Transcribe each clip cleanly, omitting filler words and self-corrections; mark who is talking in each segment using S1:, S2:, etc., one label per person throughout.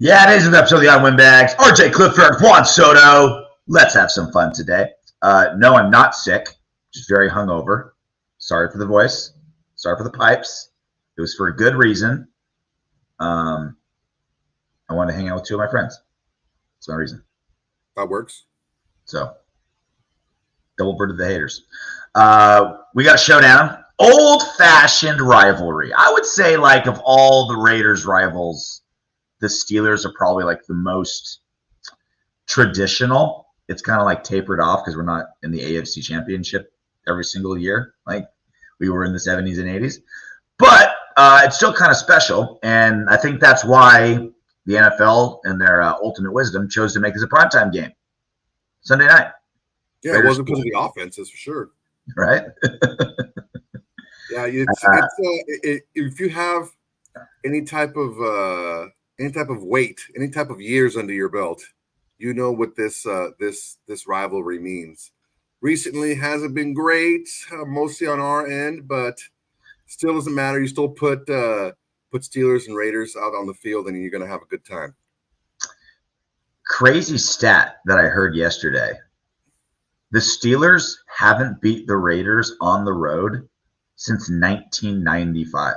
S1: Yeah, it is an episode of the Windbags. RJ Clifford, Juan Soto. Let's have some fun today. No, I'm not sick. Just very hungover. Sorry for the voice. Sorry for the pipes. It was for a good reason. I wanted to hang out with two of my friends. That's my reason.
S2: That works.
S1: So, double birded the haters. We got a showdown. Old-fashioned rivalry. I would say, like, of all the Raiders rivals, the Steelers are probably like the most traditional. It's kind of like tapered off because we're not in the AFC Championship every single year like we were in the 70s and 80s. But it's still kind of special, and I think that's why the NFL, in their ultimate wisdom, chose to make this a primetime game. Sunday night.
S2: Yeah, Raiders, it wasn't because of the offenses, for sure.
S1: Right?
S2: Yeah, if you have any type of weight, any type of years under your belt, you know what this rivalry means. Recently hasn't been great, mostly on our end, but still doesn't matter. You still put Steelers and Raiders out on the field, and you're going to have a good time.
S1: Crazy stat that I heard yesterday. The Steelers haven't beat the Raiders on the road since 1995.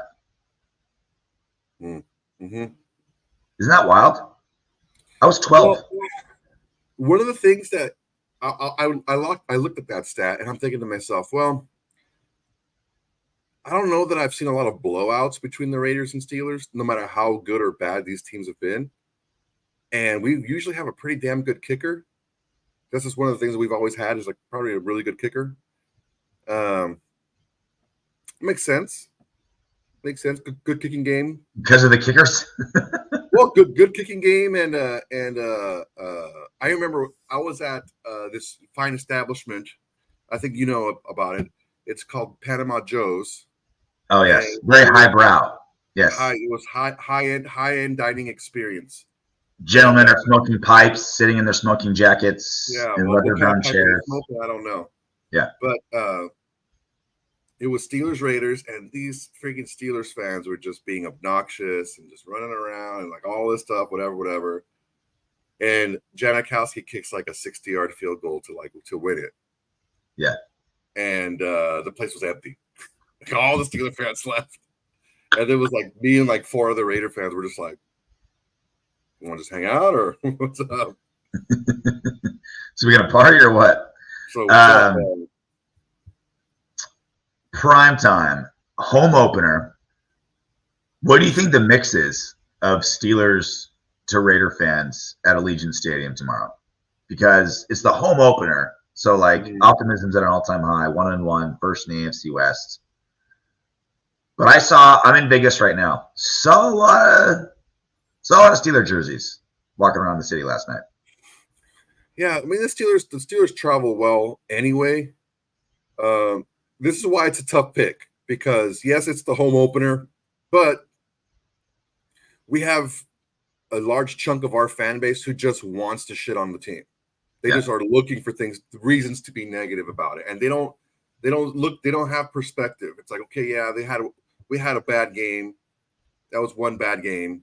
S2: Mm-hmm.
S1: Isn't that wild? I was 12.
S2: Well, one of the things that I looked at that stat, and I'm thinking to myself, well, I don't know that I've seen a lot of blowouts between the Raiders and Steelers, no matter how good or bad these teams have been. And we usually have a pretty damn good kicker. This is one of the things that we've always had, is like probably a really good kicker. Makes sense. Good kicking game
S1: because of the kickers.
S2: Well, good kicking game, and I remember I was at this fine establishment. I think you know about it. It's called Panama Joe's.
S1: Oh yes, very highbrow. Yes,
S2: it was high end dining experience.
S1: Gentlemen are smoking pipes, sitting in their smoking jackets, in leather-bound chairs.
S2: I don't know.
S1: Yeah,
S2: but it was Steelers Raiders, and these freaking Steelers fans were just being obnoxious and just running around and like all this stuff, whatever. And Janikowski kicks like a 60-yard field goal to win it.
S1: Yeah,
S2: and the place was empty. Like, all the Steelers fans left, and it was like me and like four other Raider fans were just like, "You want to just hang out, or what's up?"
S1: So we're gonna party or what?
S2: So what's up,
S1: prime time, home opener. What do you think the mix is of Steelers to Raider fans at Allegiant Stadium tomorrow? Because it's the home opener, so like optimism's at an all-time high, 1-1, first in the AFC West. But I'm in Vegas right now. Saw a lot of Steeler jerseys walking around the city last night.
S2: Yeah, I mean the Steelers travel well anyway. This is why it's a tough pick, because yes, it's the home opener, but we have a large chunk of our fan base who just wants to shit on the team. They just are looking for reasons to be negative about it, and they don't have perspective. It's like, okay, yeah, we had a bad game. That was one bad game.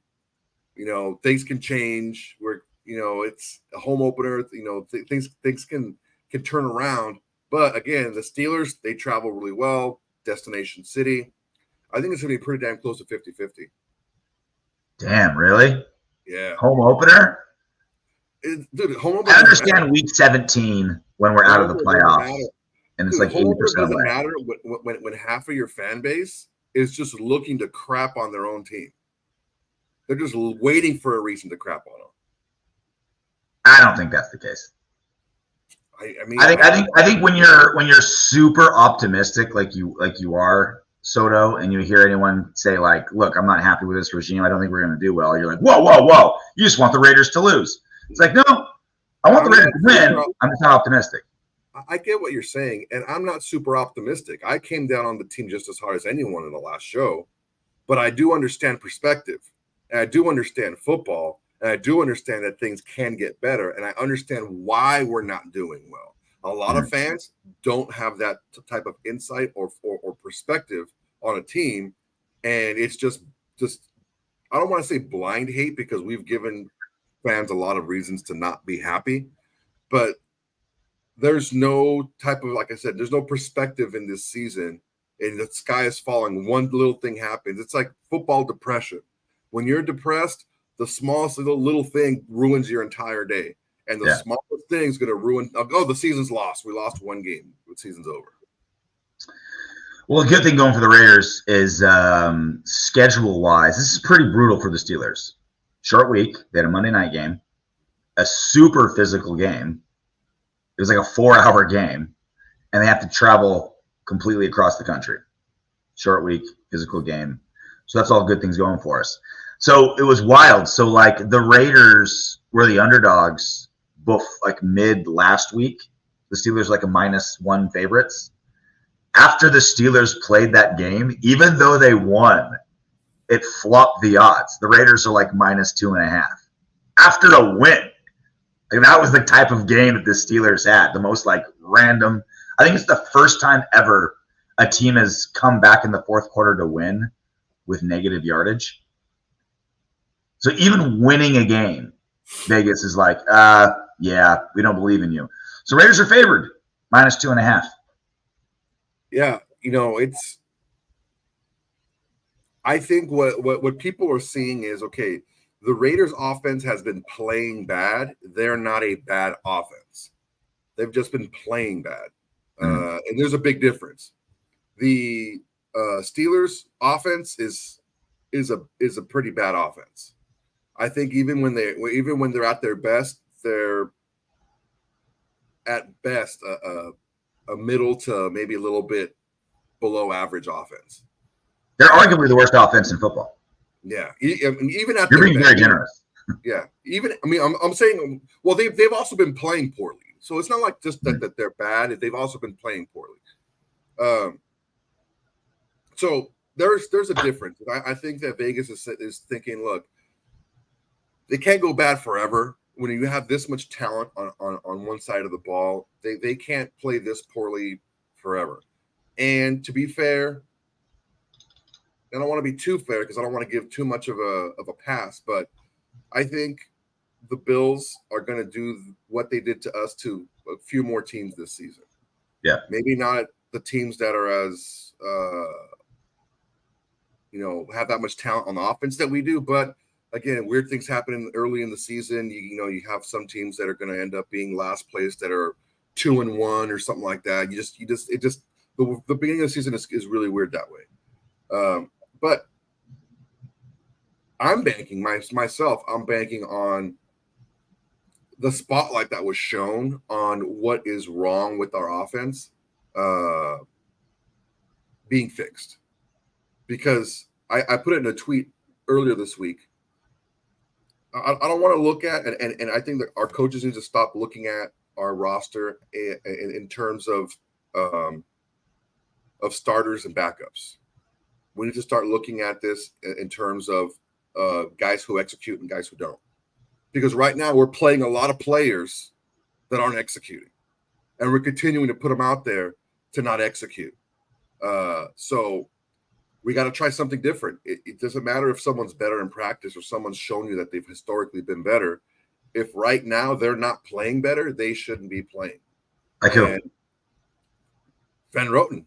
S2: You know, things can change. It's a home opener. You know, things can turn around. But again, the Steelers, they travel really well. Destination city. I think it's going to be pretty damn close to 50-50.
S1: Damn, really?
S2: Yeah.
S1: Home opener?
S2: Dude, home opener.
S1: I understand week 17 when we're out of the playoffs. And it's like 80%
S2: doesn't
S1: away.
S2: matter when half of your fan base is just looking to crap on their own team. They're just waiting for a reason to crap on them.
S1: I don't think that's the case. I think when you're super optimistic, like you are, Soto, and you hear anyone say like, "Look, I'm not happy with this regime. I don't think we're going to do well." You're like, "Whoa! You just want the Raiders to lose." It's like, no, I want the Raiders to win. I'm just not optimistic.
S2: I get what you're saying, and I'm not super optimistic. I came down on the team just as hard as anyone in the last show, but I do understand perspective, and I do understand football. And I do understand that things can get better, and I understand why we're not doing well. A lot of fans don't have that type of insight or perspective on a team, and it's just I don't want to say blind hate because we've given fans a lot of reasons to not be happy, but there's no type of, like I said, there's no perspective in this season, and the sky is falling. One little thing happens. It's like football depression. When you're depressed, the smallest little thing ruins your entire day. And the smallest thing is going to ruin, oh, the season's lost. We lost one game. The season's over.
S1: Well, a good thing going for the Raiders is schedule-wise, this is pretty brutal for the Steelers. Short week. They had a Monday night game, a super physical game. It was like a 4-hour game, and they have to travel completely across the country. Short week, physical game. So that's all good things going for us. So it was wild. So, like, the Raiders were the underdogs like mid last week. The Steelers like a -1 favorites. After the Steelers played that game, even though they won, it flopped the odds. The Raiders are like -2.5 after a win. Like, that was the type of game that the Steelers had. The most like random. I think it's the first time ever a team has come back in the fourth quarter to win with negative yardage. So even winning a game, Vegas is like, yeah, we don't believe in you. So Raiders are favored -2.5.
S2: Yeah, it's. I think what people are seeing is, okay, the Raiders offense has been playing bad. They're not a bad offense. They've just been playing bad. And there's a big difference. The Steelers offense is a pretty bad offense. I think even when they're at their best, they're at best a middle to maybe a little bit below average offense.
S1: They're arguably the worst offense in football.
S2: Yeah, even at
S1: you're being very generous.
S2: Yeah, I'm saying, well, they've also been playing poorly, so it's not like just that they're bad. They've also been playing poorly. So there's a difference. I think that Vegas is thinking, look, they can't go bad forever. When you have this much talent on one side of the ball, they can't play this poorly forever. And to be fair, I don't want to be too fair because I don't want to give too much of a pass, but I think the Bills are going to do what they did to us to a few more teams this season.
S1: Yeah.
S2: Maybe not the teams that are as, have that much talent on the offense that we do, but again, weird things happen early in the season. You have some teams that are going to end up being last place that are 2-1 or something like that. The beginning of the season is really weird that way. But I'm banking myself. I'm banking on the spotlight that was shown on what is wrong with our offense being fixed. Because I put it in a tweet earlier this week. I don't want to look at, and I think that our coaches need to stop looking at our roster in terms of starters and backups. We need to start looking at this in terms of guys who execute and guys who don't. Because right now we're playing a lot of players that aren't executing. And we're continuing to put them out there to not execute. So we got to try something different. It doesn't matter if someone's better in practice or someone's shown you that they've historically been better. If right now they're not playing better, they shouldn't be playing.
S1: Like who?
S2: Van Roten.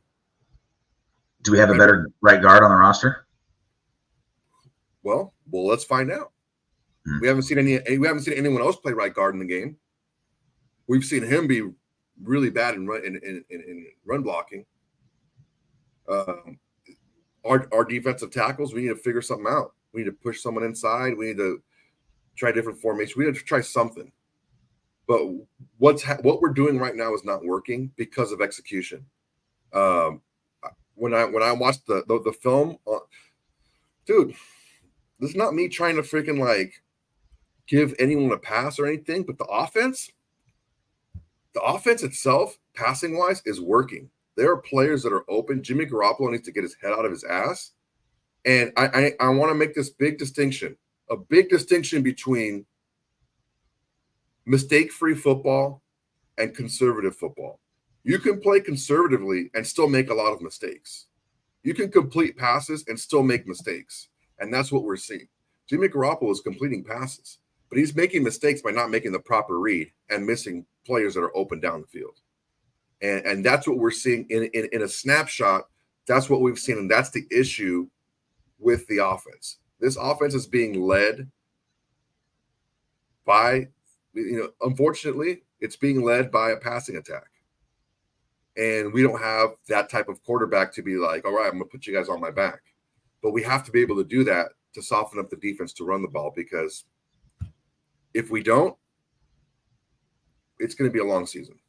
S1: Do we have a better right guard on the roster?
S2: Well, let's find out. We haven't seen anyone else play right guard in the game. We've seen him be really bad in run blocking. Our defensive tackles, we need to figure something out. We need to push someone inside. We need to try different formations. We need to try something. But what we're doing right now is not working because of execution. When I watched the film, dude, this is not me trying to freaking like give anyone a pass or anything, but the offense itself, passing wise, is working. There are players that are open. Jimmy Garoppolo needs to get his head out of his ass. And I want to make this big distinction between mistake-free football and conservative football. You can play conservatively and still make a lot of mistakes. You can complete passes and still make mistakes. And that's what we're seeing. Jimmy Garoppolo is completing passes, but he's making mistakes by not making the proper read and missing players that are open down the field. And that's what we're seeing in a snapshot. That's what we've seen, and that's the issue with the offense. This offense is being led by, unfortunately, it's being led by a passing attack. And we don't have that type of quarterback to be like, all right, I'm going to put you guys on my back. But we have to be able to do that to soften up the defense to run the ball, because if we don't, it's going to be a long season.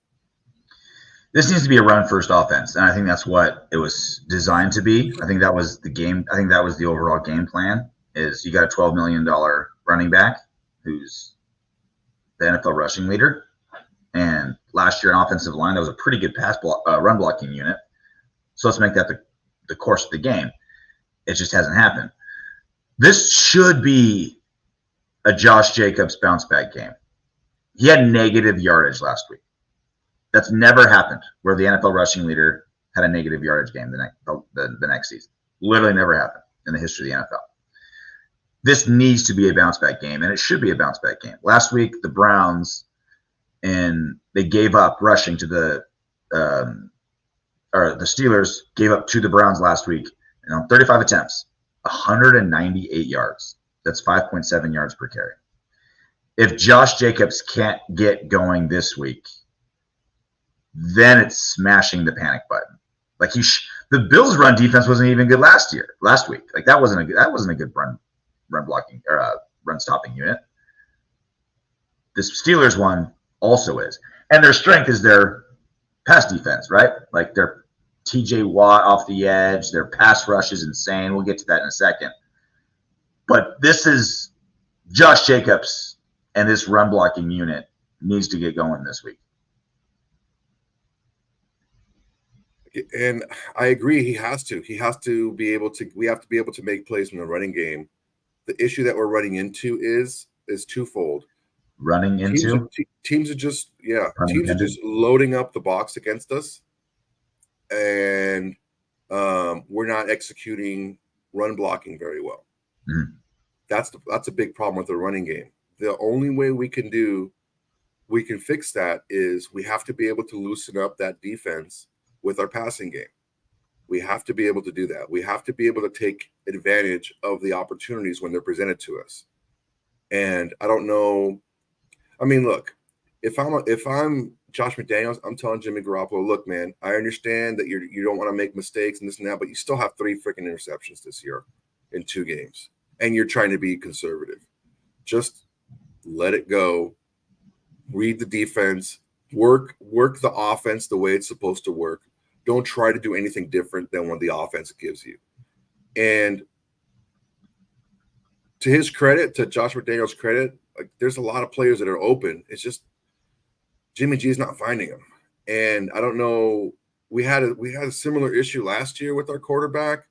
S1: This needs to be a run-first offense, and I think that's what it was designed to be. I think that was the game. I think that was the overall game plan, is you got a $12 million running back who's the NFL rushing leader. And last year, an offensive line that was a pretty good run blocking unit. So let's make that the course of the game. It just hasn't happened. This should be a Josh Jacobs bounce back game. He had negative yardage last week. That's never happened where the NFL rushing leader had a negative yardage game the next season. Literally never happened in the history of the NFL. This needs to be a bounce back game, and it should be a bounce back game. Last week, the Browns, and they gave up rushing to the Steelers gave up to the Browns last week, and on 35 attempts, 198 yards. That's 5.7 yards per carry. If Josh Jacobs can't get going this week, then it's smashing the panic button. Like the Bills' run defense wasn't even good last week. Like that wasn't a good run blocking or run stopping unit. The Steelers one also is, and their strength is their pass defense, right? Like their TJ Watt off the edge, their pass rush is insane. We'll get to that in a second. But this is Josh Jacobs, and this run blocking unit needs to get going this week.
S2: And I agree, he has to. He has to be able to. We have to be able to make plays in the running game. The issue that we're running into is twofold. Teams are just loading up the box against us, and we're not executing run blocking very well.
S1: Mm-hmm.
S2: That's a big problem with the running game. The only way we can fix that is we have to be able to loosen up that defense with our passing game. We have to be able to do that. We have to be able to take advantage of the opportunities when they're presented to us. And I don't know. I mean, look, if I'm Josh McDaniels, I'm telling Jimmy Garoppolo, look, man, I understand that you don't want to make mistakes and this and that, but you still have 3 freaking interceptions this year in 2 games, and you're trying to be conservative. Just let it go. Read the defense. Work the offense the way it's supposed to work. Don't try to do anything different than what the offense gives you. And to his credit, to Josh McDaniels' credit, like there's a lot of players that are open. It's just Jimmy G is not finding them. And I don't know. We had a similar issue last year with our quarterback,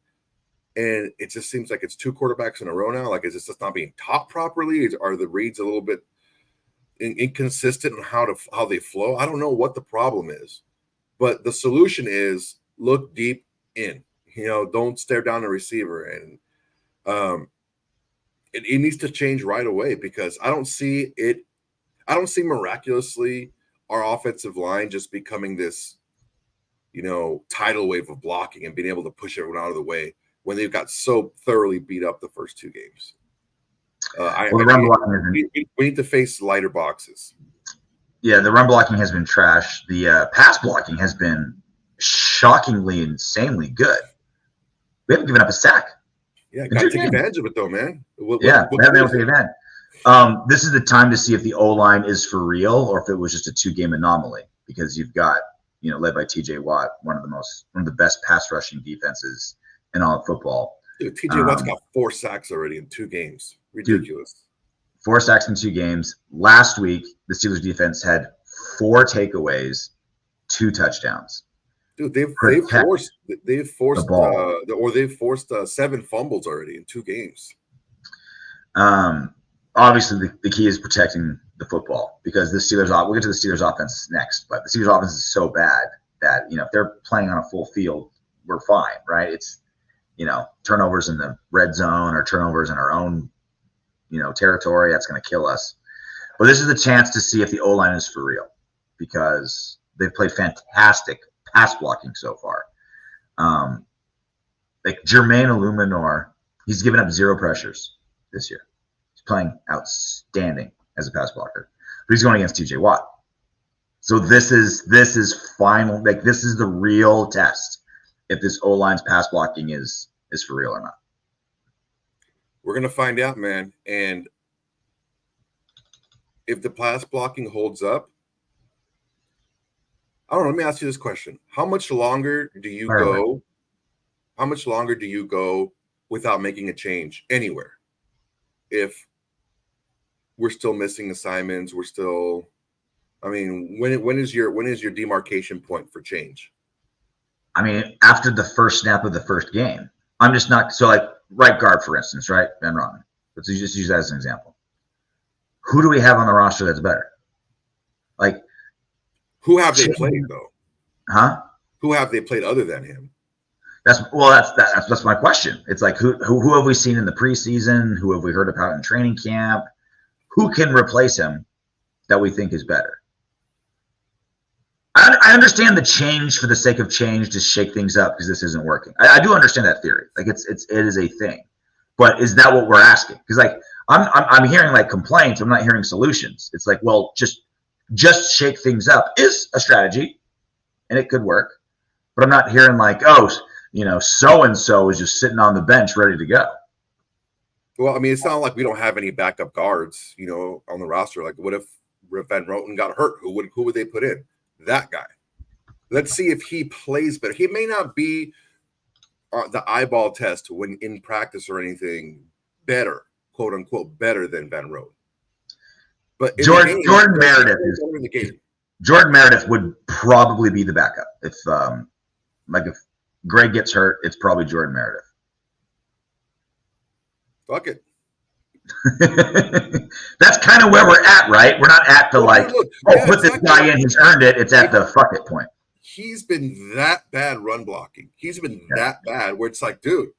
S2: and it just seems like it's 2 quarterbacks in a row now. Like, is this just not being taught properly? Are the reads a little bit inconsistent in how they flow? I don't know what the problem is, but the solution is look deep in. Don't stare down the receiver, and it needs to change right away, because I don't see miraculously our offensive line just becoming this, tidal wave of blocking and being able to push everyone out of the way when they've got so thoroughly beat up the first 2 games. We need to face lighter boxes.
S1: Yeah, the run blocking has been trash. The pass blocking has been shockingly, insanely good. We haven't given up a sack.
S2: Yeah, got to take advantage of it, though, man.
S1: We haven't been able to take advantage. This is the time to see if the O-line is for real or if it was just a 2-game anomaly, because you've got, led by TJ Watt, one of the best pass rushing defenses in all of football.
S2: Dude, TJ Watt's got 4 sacks already in 2 games. Ridiculous.
S1: Dude, 4 sacks in 2 games. Last week, the Steelers defense had 4 takeaways, 2 touchdowns.
S2: Dude, they've forced 7 fumbles already in 2 games.
S1: Obviously, the key is protecting the football, because the Steelers. We'll get to the Steelers offense next, but the Steelers offense is so bad that if they're playing on a full field, we're fine, right? It's turnovers in the red zone or turnovers in our own territory. That's going to kill us. But this is the chance to see if the O-line is for real, because they've played fantastic pass blocking so far. Like Jermaine Illuminor, he's given up 0 pressures this year. He's playing outstanding as a pass blocker, but he's going against TJ Watt. So this is final. Like, this is the real test if this O-line's pass blocking is for real or not.
S2: We're gonna find out, man. And if the pass blocking holds up, I don't know. Let me ask you this question: How much longer do you go? How much longer do you go without making a change anywhere? If we're still missing assignments, we're still. I mean, when is your demarcation point for change?
S1: I mean, after the first snap of the first game, I'm just not. So, like, right guard, for instance, right? Ben Rotten. Let's just use that as an example. Who do we have on the roster that's better? Like,
S2: who have they played though?
S1: Huh?
S2: Who have they played other than him?
S1: That's my question. It's like, who have we seen in the preseason? Who have we heard about in training camp? Who can replace him that we think is better? I understand the change for the sake of change to shake things up because this isn't working. I do understand that theory. Like, it is a thing, but is that what we're asking? Because, like, I'm hearing like complaints. I'm not hearing solutions. It's like, well, just shake things up is a strategy, and it could work. But I'm not hearing like, oh, so and so is just sitting on the bench ready to go.
S2: Well, I mean, it's not like we don't have any backup guards, on the roster. Like, what if Van Roten got hurt? Who would they put in? That guy. Let's see if he plays better. He may not be the eyeball test when in practice or anything better, quote unquote, better than Van Roten. But
S1: Jordan Meredith would probably be the backup if Greg gets hurt. It's probably Jordan Meredith.
S2: Fuck it.
S1: That's kind of where we're at, right? We're not at the put this guy in, he's earned it. It's at the fuck it point.
S2: He's been that bad run blocking. He's been that bad where it's like, dude,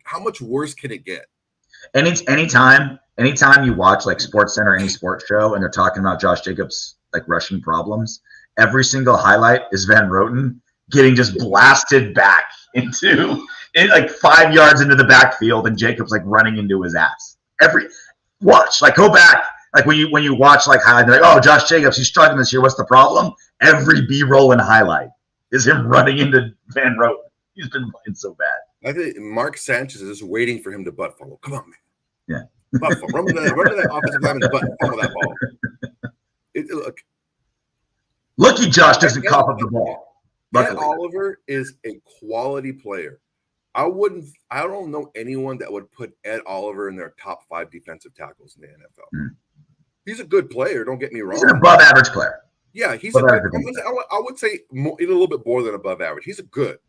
S2: how much worse can it get?
S1: Anytime you watch like SportsCenter, any sports show, and they're talking about Josh Jacobs like rushing problems, every single highlight is Van Roten getting just blasted back into like 5 yards into the backfield, and Jacobs like running into his ass. Go back. Like when you watch like highlight, they're like, oh, Josh Jacobs, he's struggling this year. What's the problem? Every B-roll and highlight is him running into Van Roten. He's been playing so bad.
S2: I think Mark Sanchez is waiting for him to butt fumble. Come on, man.
S1: Yeah.
S2: Butt fumble. Run to that offensive lineman, butt fumble that ball.
S1: Lucky Josh doesn't cough up the ball.
S2: Ed Oliver is a quality player. I don't know anyone that would put Ed Oliver in their top 5 defensive tackles in the NFL. He's a good player. Don't get me wrong.
S1: He's an above average player.
S2: Yeah, he's I would say a little bit more than above average. He's a good,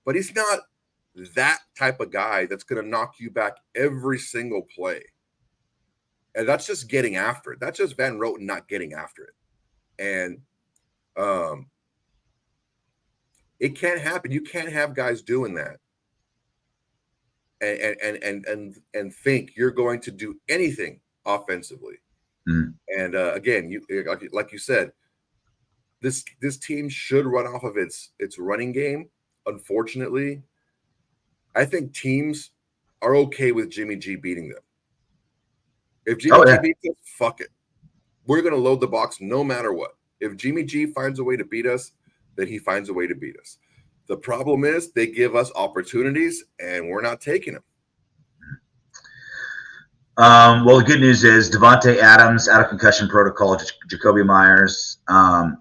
S2: but he's not that type of guy that's going to knock you back every single play. And that's just getting after it. That's just Van Roten not getting after it. And it can't happen. You can't have guys doing that and think you're going to do anything offensively. And again, like you said, this team should run off of its running game. Unfortunately, I think teams are okay with Jimmy G beating them. If Jimmy G beats us, fuck it. We're going to load the box no matter what. If Jimmy G finds a way to beat us, then he finds a way to beat us. The problem is they give us opportunities and we're not taking them.
S1: Well, the good news is Devontae Adams out of concussion protocol. Jacoby Myers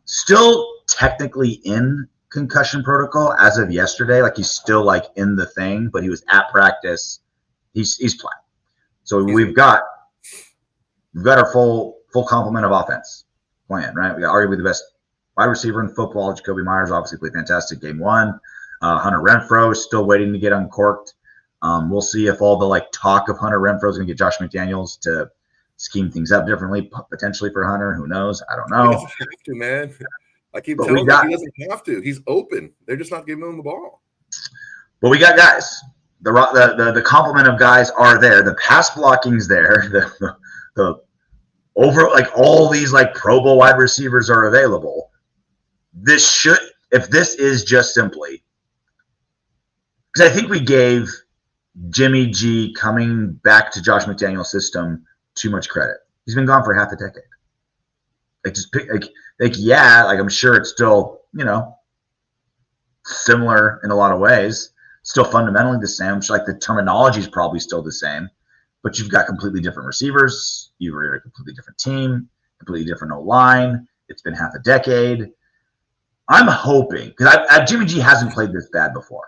S1: still technically in concussion protocol as of yesterday. Like, he's still like in the thing, but he was at practice. He's playing. So we've got our full complement of offense playing, right? We got arguably the best wide receiver in football. Jacoby Myers obviously played fantastic game 1. Hunter Renfrow is still waiting to get uncorked. We'll see if all the talk of Hunter Renfrow is going to get Josh McDaniels to scheme things up differently, potentially for Hunter. Who knows? I don't know.
S2: He doesn't have to, man. I keep telling him he doesn't have to. He's open. They're just not giving him the ball.
S1: But we got guys. the complement of guys are there. The pass blocking's there. The over like all these like Pro Bowl wide receivers are available. If this is just simply because I think we gave Jimmy G coming back to Josh McDaniel's system too much credit. He's been gone for half a decade. Like I'm sure it's still, similar in a lot of ways, still fundamentally the same. Like the terminology is probably still the same, but you've got completely different receivers. You're a completely different team, completely different O-line. It's been half a decade. I'm hoping, because Jimmy G hasn't played this bad before.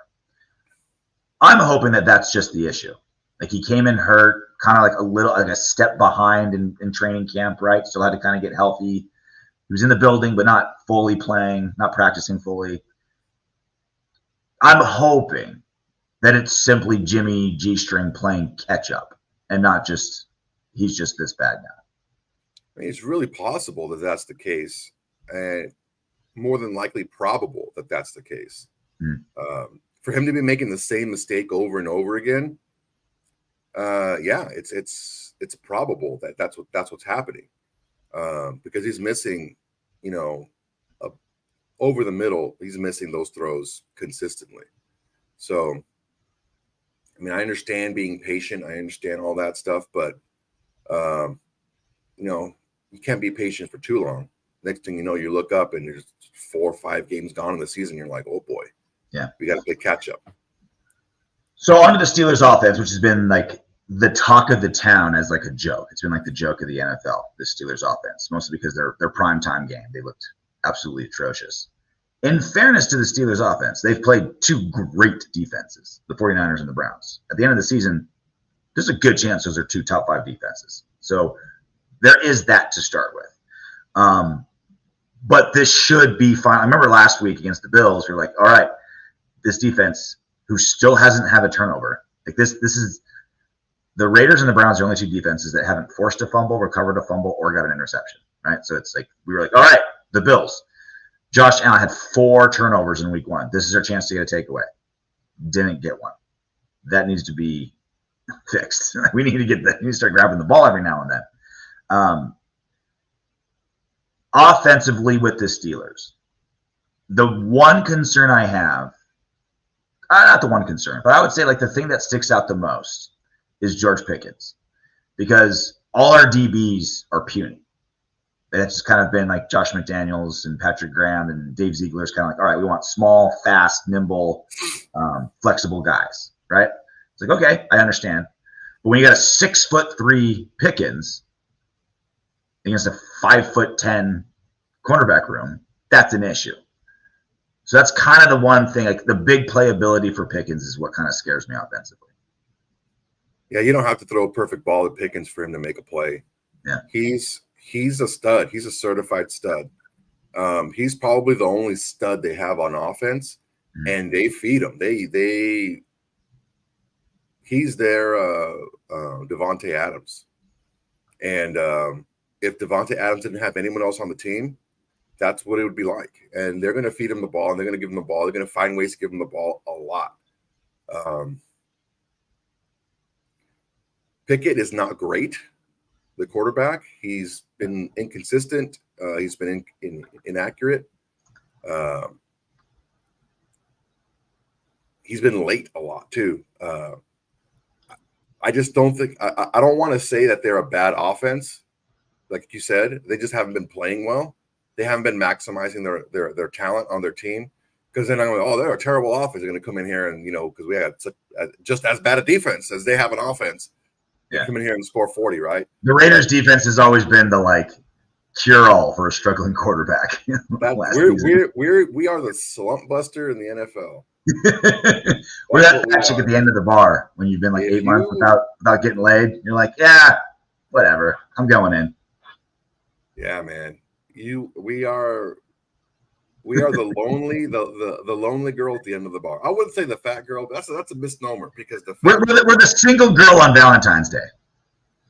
S1: I'm hoping that that's just the issue. Like he came in hurt, kind of like a step behind in training camp, right? Still had to kind of get healthy. He was in the building, but not fully playing, not practicing fully. I'm hoping that it's simply Jimmy G String playing catch up and not just he's just this bad now.
S2: I mean, it's really possible that that's the case, and more than likely probable that that's the case. For him to be making the same mistake over and over again, it's probable that that's what's happening, because he's missing, over the middle, he's missing those throws consistently. So, I mean, I understand being patient, I understand all that stuff, but you can't be patient for too long. Next thing you know, you look up and there's 4 or 5 games gone in the season. You're like, oh boy,
S1: yeah,
S2: we got to play catch up.
S1: So on to the Steelers offense, which has been like the talk of the town as like a joke. It's been like the joke of the NFL, the Steelers offense, mostly because their prime time game, they looked absolutely atrocious. In fairness to the Steelers offense, they've played 2 great defenses, the 49ers and the Browns. At the end of the season, there's a good chance those are 2 top 5 defenses. So there is that to start with. But this should be fine. I remember last week against the Bills, we were like, all right, this defense who still hasn't had a turnover. Like this is the Raiders and the Browns are the only 2 defenses that haven't forced a fumble, recovered a fumble, or got an interception, right? So it's like we were like, all right, the Bills. Josh Allen had 4 turnovers in week 1. This is our chance to get a takeaway. Didn't get one. That needs to be fixed. We need to get that. We need to start grabbing the ball every now and then. Offensively with the Steelers, the one concern I have, not the one concern, but I would say like the thing that sticks out the most is George Pickens, because all our DBs are puny. That's just kind of been like Josh McDaniels and Patrick Graham and Dave Ziegler's kind of like, all right, we want small, fast, nimble, flexible guys, right? It's like, okay, I understand. But when you got a 6'3" Pickens against a 5'10" cornerback room, that's an issue. So that's kind of the one thing, like the big playability for Pickens is what kind of scares me offensively.
S2: Yeah, you don't have to throw a perfect ball at Pickens for him to make a play.
S1: Yeah.
S2: He's a stud. He's a certified stud. He's probably the only stud they have on offense, and they feed him. He's their Devontae Adams. And if Devontae Adams didn't have anyone else on the team, that's what it would be like. And they're going to feed him the ball, and they're going to give him the ball. They're going to find ways to give him the ball a lot. Pickett is not great, the quarterback. He's been inconsistent. He's been inaccurate. He's been late a lot too. I just don't think I don't want to say that they're a bad offense, like you said. They just haven't been playing well. They haven't been maximizing their talent on their team. Because then I'm going, oh, they're a terrible offense. They're going to come in here and because we have just as bad a defense as they have an offense. Yeah. Come in here and score 40, right?
S1: The Raiders' defense has always been the like cure-all for a struggling quarterback.
S2: We are the slump buster in the NFL.
S1: We're that chick at the end of the bar when you've been like 8 months without getting laid. You're like, yeah, whatever. I'm going in.
S2: Yeah, man. We are the lonely the lonely girl at the end of the bar. I wouldn't say the fat girl, but that's a misnomer because
S1: we're the single girl on Valentine's Day.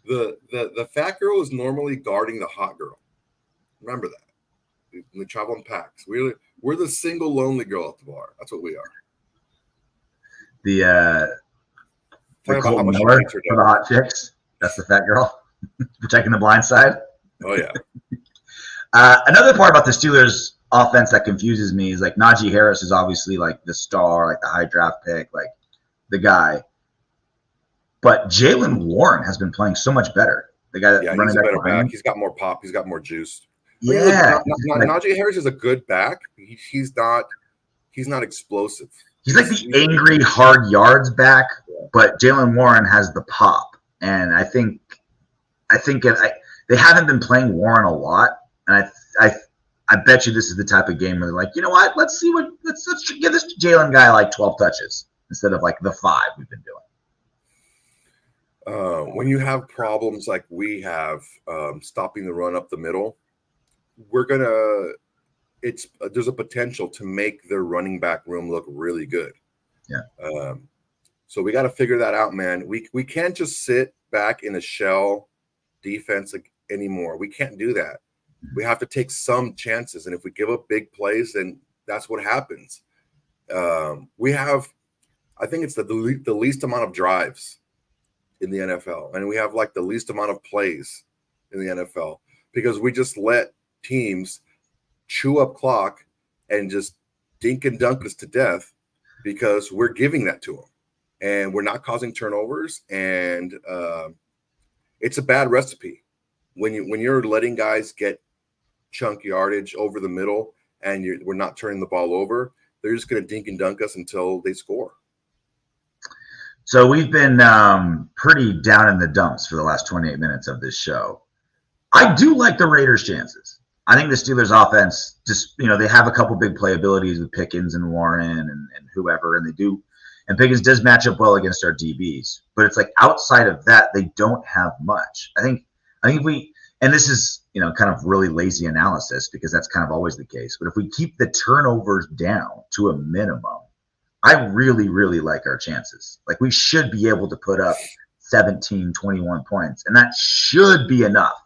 S2: The fat girl is normally guarding the hot girl. Remember that. We travel in packs. We're the single lonely girl at the bar. That's what we are. Talking about how
S1: Colton
S2: much she
S1: Miller
S2: hates her
S1: for the
S2: dad.
S1: hot chicks. That's the fat girl protecting the blind side.
S2: Oh yeah.
S1: Another part about the Steelers offense that confuses me is like Najee Harris is obviously like the star, like the high draft pick, like the guy. But Jalen Warren has been playing so much better. The guy that
S2: Yeah,
S1: running
S2: he's a better
S1: behind him.
S2: back. He's got more pop. He's got more juice.
S1: Yeah,
S2: Najee Harris is a good back. He's not explosive.
S1: He's like the angry hard yards back, but Jalen Warren has the pop, and I think they haven't been playing Warren a lot, and I bet you this is the type of game where they're like, you know what, let's give this Jalen guy like 12 touches instead of like the 5 we've been doing.
S2: When you have problems like we have, stopping the run up the middle, there's a potential to make their running back room look really good.
S1: Yeah.
S2: So we got to figure that out, man. We can't just sit back in a shell defense anymore. We can't do that. We have to take some chances, and if we give up big plays, then that's what happens. We have, I think it's the least amount of drives in the NFL, and we have like the least amount of plays in the NFL because we just let teams chew up clock and just dink and dunk us to death because we're giving that to them, and we're not causing turnovers, and it's a bad recipe when you're letting guys get chunk yardage over the middle and we're not turning the ball over. They're just going to dink and dunk us until they score.
S1: So we've been pretty down in the dumps for the last 28 minutes of this show. I do like the Raiders' chances. I think the Steelers' offense just, they have a couple big playabilities with Pickens and Warren and whoever, and they do. And Pickens does match up well against our DBs. But it's like outside of that, they don't have much. I think if we, and this is, kind of really lazy analysis because that's kind of always the case. But if we keep the turnovers down to a minimum, I really, really like our chances. Like we should be able to put up 17, 21 points. And that should be enough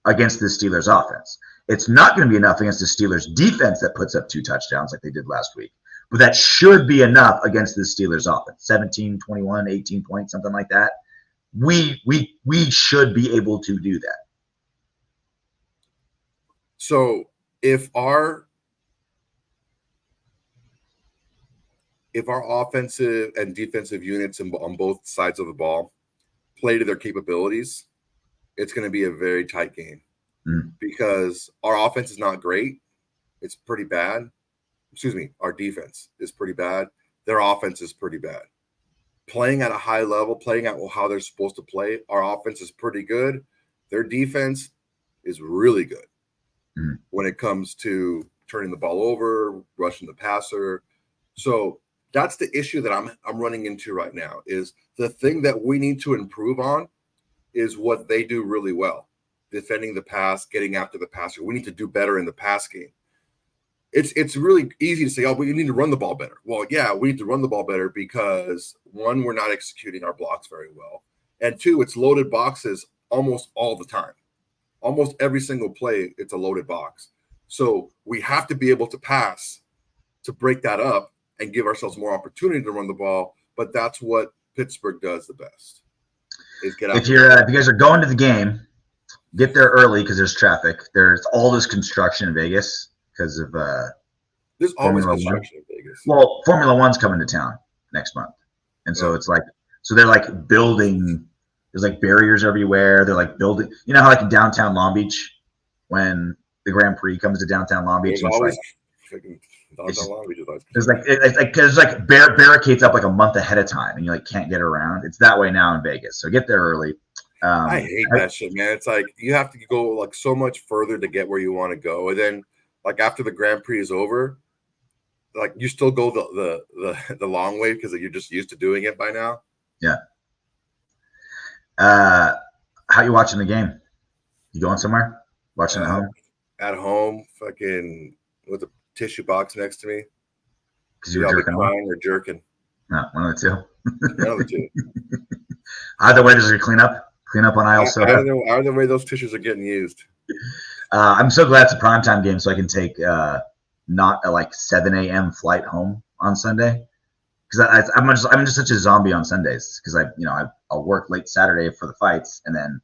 S1: against the Steelers offense. It's not going to be enough against the Steelers defense that puts up 2 touchdowns like they did last week. But that should be enough against the Steelers offense. 17, 21, 18 points, something like that. We should be able to do that.
S2: So if our offensive and defensive units on both sides of the ball play to their capabilities, it's going to be a very tight game because our offense is not great. It's pretty bad. Our defense is pretty bad. Their offense is pretty bad. Playing at a high level, playing at how they're supposed to play, our offense is pretty good. Their defense is really good when it comes to turning the ball over, rushing the passer. So that's the issue that I'm running into right now is the thing that we need to improve on is what they do really well, defending the pass, getting after the passer. We need to do better in the pass game. It's really easy to say, oh, we need to run the ball better. Well, yeah, we need to run the ball better because 1, we're not executing our blocks very well. And 2, it's loaded boxes almost all the time. Almost every single play, it's a loaded box. So we have to be able to pass to break that up and give ourselves more opportunity to run the ball. But that's what Pittsburgh does the best. Is get out.
S1: If you guys are going to the game, get there early because there's traffic. There's all this construction in Vegas because of
S2: there's always construction in Vegas.
S1: Well, Formula One's coming to town next month, and so it's like they're like building. There's like barriers everywhere. They're like building. You know how like in downtown Long Beach, when the Grand Prix comes to downtown Long Beach,
S2: there's always
S1: there's like barricades up like a month ahead of time, and you like can't get around. It's that way now in Vegas. So get there early.
S2: I hate that shit, man. It's like you have to go like so much further to get where you want to go, and then like after the Grand Prix is over, like you still go the long way because you're just used to doing it by now.
S1: Yeah. How you watching the game? You going somewhere? Watching at home?
S2: At home, fucking with a tissue box next to me.
S1: Because you were jerking
S2: crying or jerking.
S1: No, one of the two.
S2: One of the two.
S1: Either way, does it clean up on aisle soda?
S2: Either way, those tissues are getting used.
S1: I'm so glad it's a primetime game, so I can take not a like 7 a.m. flight home on Sunday. because I'm just such a zombie on Sundays because I'll work late Saturday for the fights, and then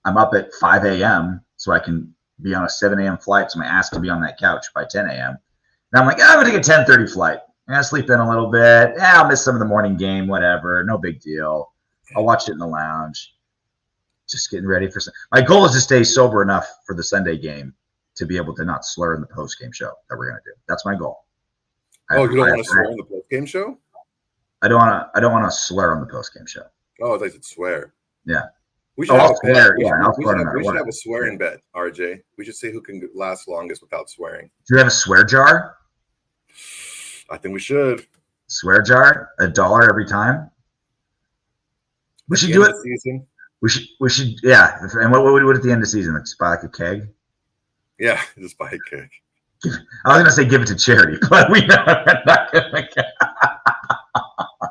S1: I'm up at 5 a.m. so I can be on a 7 a.m. flight, so my ass can be on that couch by 10 a.m. And I'm like, I'm gonna take a 10:30 flight. I'm gonna sleep in a little bit. Yeah, I'll miss some of the morning game, whatever, no big deal. I'll watch it in the lounge. Just getting ready for my goal is to stay sober enough for the Sunday game to be able to not slur in the post game show that we're gonna do. That's my goal.
S2: Oh, you don't want to swear on the post game show?
S1: I don't want to slur on the post game show.
S2: Oh, I thought you'd swear.
S1: Yeah.
S2: We should have
S1: a
S2: swearing bet, RJ. We should see who can last longest without swearing.
S1: Do you have a swear jar?
S2: I think we should.
S1: Swear jar? $1 every time? We should do it.
S2: Season.
S1: We should, yeah. And what would we do at the end of the season? Like, just buy like a keg?
S2: Yeah, just buy a keg.
S1: I was going to say give it to charity, but we're not going to.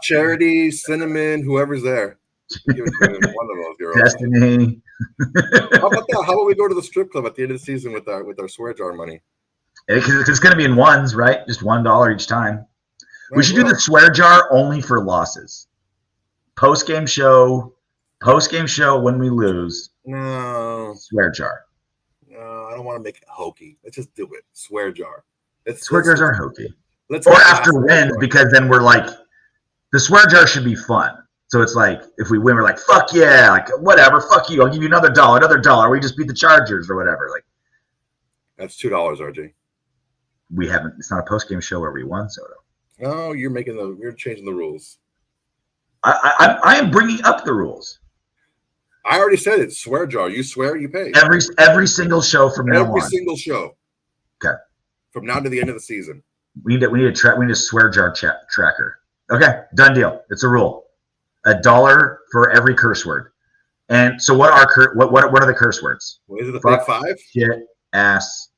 S2: Charity, Cinnamon, whoever's there. Give it to one of those girls.
S1: Destiny.
S2: How about that? How about we go to the strip club at the end of the season with our swear jar money?
S1: It's going to be in ones, right? Just $1 each time. We should do the swear jar only for losses. Post game show when we lose.
S2: No.
S1: Swear jar.
S2: No, I don't want to make it hokey. Let's just do it. Swear jar.
S1: Swear jars are hokey. Or after wins, because then we're like, the swear jar should be fun. So it's like, if we win, we're like, fuck yeah, like whatever, fuck you. I'll give you another $1. We just beat the Chargers or whatever. Like,
S2: that's $2, RJ.
S1: We haven't. It's not a post game show where we won, Soto.
S2: No, you're changing the rules.
S1: I am bringing up the rules.
S2: I already said it. Swear jar. You swear, you pay.
S1: Every single show from now on.
S2: Every single show.
S1: Okay.
S2: From now to the end of the season.
S1: We need a swear jar tracker. Okay, done deal. It's a rule. $1 for every curse word. And so what are the curse words?
S2: What is it, the big five?
S1: Shit, ass.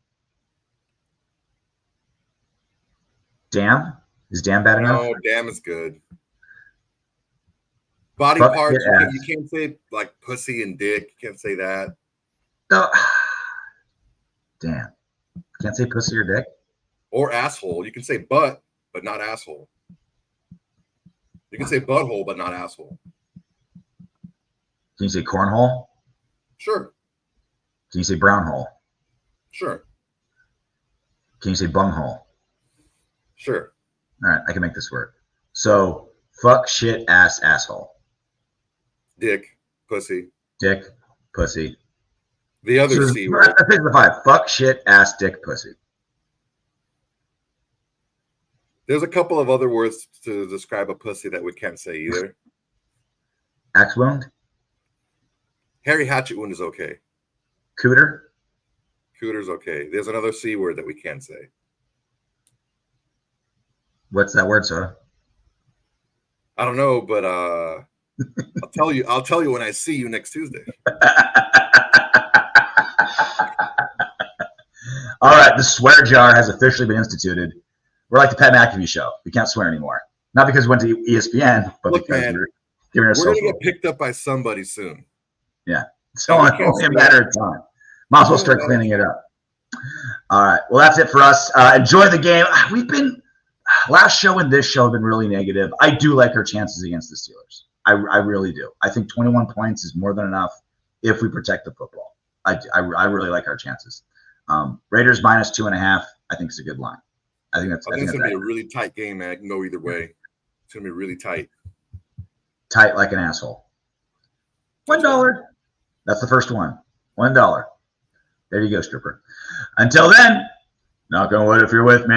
S1: Damn? Is damn bad enough?
S2: No, damn is good. Body parts, you can't say like pussy and dick. You can't say that.
S1: No. Damn. Can't say pussy or dick?
S2: Or asshole. You can say butt, but not asshole. You can say butthole, but not asshole.
S1: Can you say cornhole?
S2: Sure.
S1: Can you say brown hole?
S2: Sure.
S1: Can you say bunghole?
S2: Sure.
S1: All right, I can make this work. So, fuck, shit, ass, asshole.
S2: Dick, pussy.
S1: Dick, pussy.
S2: The other C word.
S1: Let's take the 5. Fuck, shit, ass, dick, pussy.
S2: There's a couple of other words to describe a pussy that we can't say either.
S1: Axe wound?
S2: Hairy hatchet wound is okay.
S1: Cooter?
S2: Cooter's okay. There's another C word that we can't say.
S1: What's that word, Soda?
S2: I don't know, but I'll tell you when I see you next Tuesday.
S1: All right, the swear jar has officially been instituted. We're like the Pat McAfee show. We can't swear anymore. Not because we went to ESPN, but because we're giving ourselves.
S2: We're going to get picked up by somebody soon.
S1: Yeah. It's only a matter of time. Might as well start cleaning it up. All right. Well, that's it for us. Enjoy the game. Last show and this show have been really negative. I do like our chances against the Steelers. I really do. I think 21 points is more than enough if we protect the football. I really like our chances. Raiders minus 2.5, I think is a good line. I think it's going to
S2: be a really tight game, man. It can go either way. It's going to be really tight.
S1: Tight like an asshole. $1. That's the first one. $1. There you go, stripper. Until then, knock on wood if you're with me.